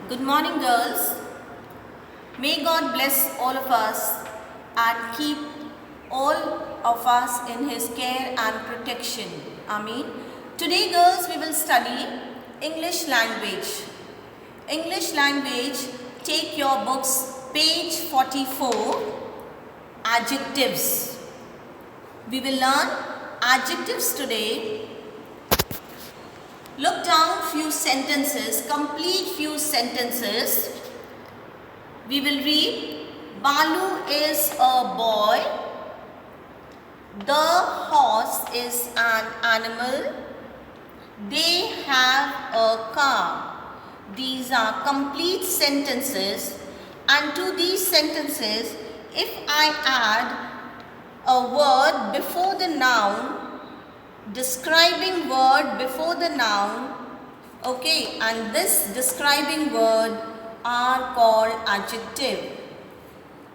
Good morning, girls. May God bless all of us and keep all of us in His care and protection. Amen. Today, girls, we will study English language. English language, take your books, page 44, adjectives. We will learn adjectives today. Look down few sentences, complete few sentences. We will read, Balu is a boy, the horse is an animal, they have a car. These are complete sentences, and to these sentences, if I add a word before the noun, describing word before the noun, okay, and this describing word are called adjective.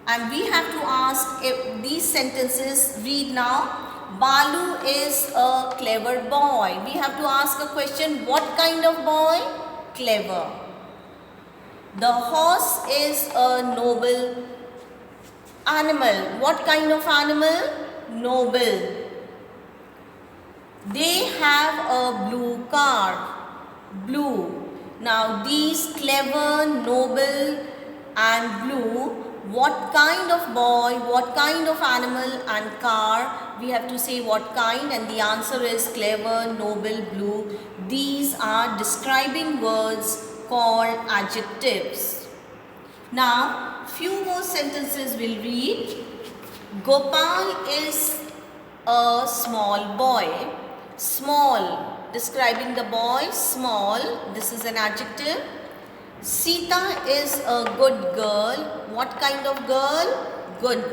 And we have to ask if these sentences, read now, Balu is a clever boy. We have to ask a question, what kind of boy? Clever. The horse is a noble animal. What kind of animal? Noble. They have a blue car. Blue. Now these clever, noble and blue, what kind of boy, what kind of animal and car? We have to say what kind, and the answer is clever, noble, blue. These are describing words called adjectives. Now few more sentences we'll read. Gopal is a small boy. Small, describing the boy, small, this is an adjective. Sita is a good girl. What kind of girl? Good.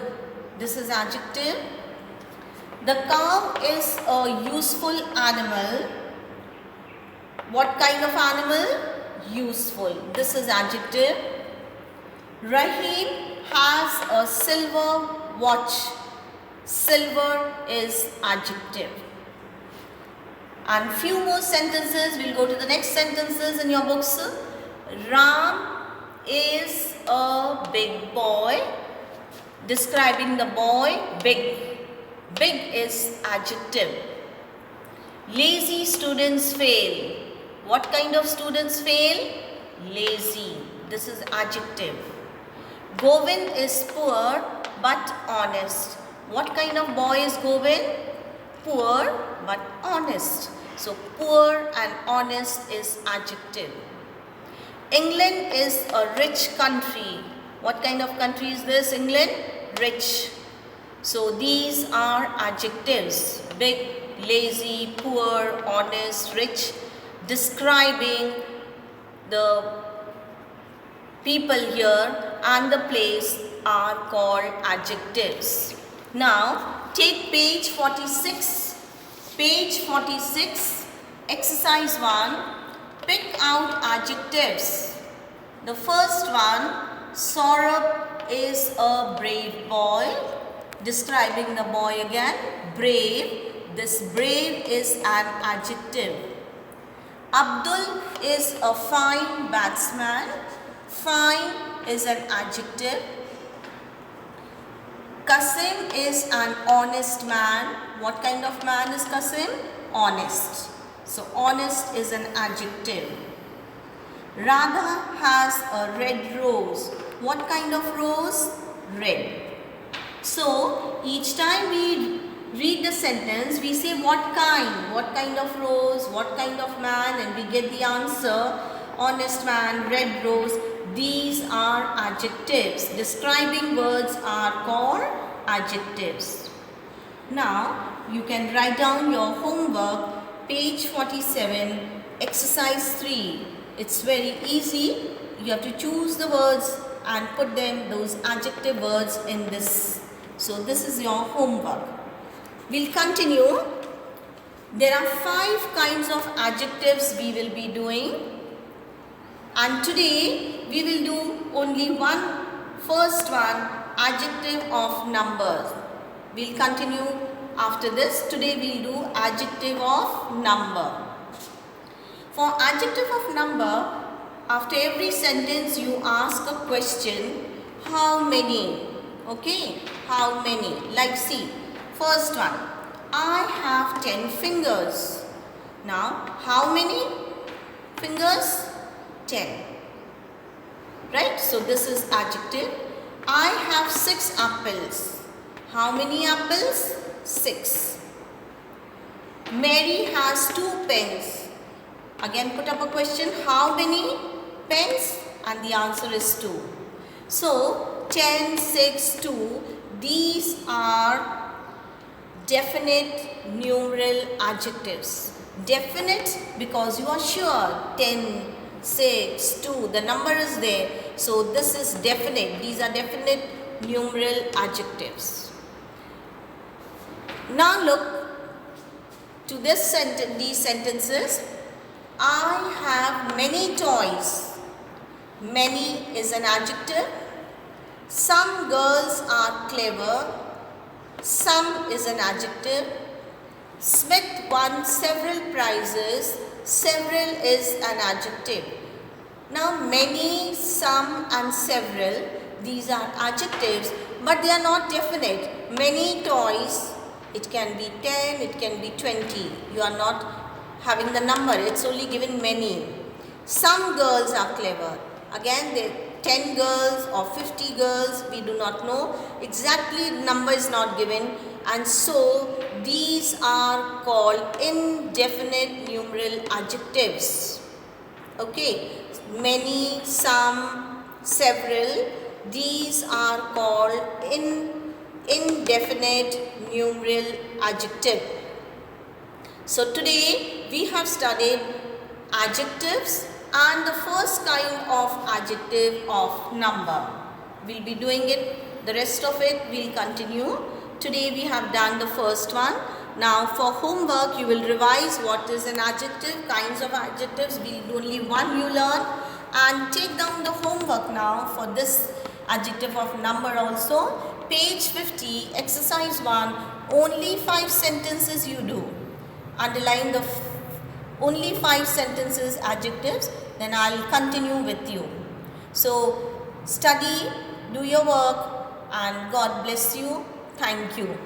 This is adjective. The cow is a useful animal. What kind of animal? Useful. This is adjective. Rahim has a silver watch. Silver is adjective. And few more sentences, we'll go to the next sentences in your books. Ram is a big boy. Describing the boy, big. Big is adjective. Lazy students fail. What kind of students fail? Lazy. This is adjective. Govind is poor but honest. What kind of boy is Govind? Poor but honest. So poor and honest is adjective. England is a rich country. What kind of country is this? England? Rich. So these are adjectives. Big, lazy, poor, honest, rich, describing the people here and the place are called adjectives. Now take page 46. Page 46, exercise 1. Pick out adjectives. The first one, Saurabh is a brave boy. Describing the boy again, brave. This brave is an adjective. Abdul is a fine batsman. Fine is an adjective. Kasim is an honest man. What kind of man is Kasim? Honest. So honest is an adjective. Radha has a red rose. What kind of rose? Red. So each time we read the sentence, we say what kind of rose, what kind of man, and we get the answer, honest man, red rose. These are adjectives. Describing words are called adjectives. Now you can write down your homework, page 47, exercise 3. It's very easy. You have to choose the words and put them, those adjective words, in this. So this is your homework. We'll continue. There are 5 kinds of adjectives we will be doing. And today we will do only one, first one, adjective of numbers. We'll continue after this. Today we'll do adjective of number. For adjective of number, after every sentence you ask a question, how many? Okay, how many? Like see, first one, I have 10 fingers. Now, how many fingers? 10. Right? So, this is adjective. I have 6 apples. How many apples? 6. Mary has 2 pens. Again put up a question, how many pens? And the answer is 2. So, 10, 6, 2, these are definite numeral adjectives. Definite because you are sure 10, 6, 2, the number is there. So, this is definite. These are definite numeral adjectives. Now, look to these sentences. I have many toys. Many is an adjective. Some girls are clever. Some is an adjective. Smith won several prizes. Several is an adjective. Now many, some and several, these are adjectives, but they are not definite. Many toys, it can be 10, it can be 20. You are not having the number, it's only given many. Some girls are clever. Again, there 10 girls or 50 girls, we do not know. Exactly number is not given, and so these are called indefinite numeral adjectives. Okay, many, some, several, these are called indefinite numeral adjective. So today we have studied adjectives and the first kind of adjective of number. We'll be doing it, the rest of it we'll continue. Today we have done the first one. Now for homework you will revise what is an adjective, kinds of adjectives, only one you learn, and take down the homework now for this adjective of number also. Page 50, exercise 1, only 5 sentences you do. Underline the only 5 sentences adjectives, then I'll continue with you. So study, do your work, and God bless you. Thank you.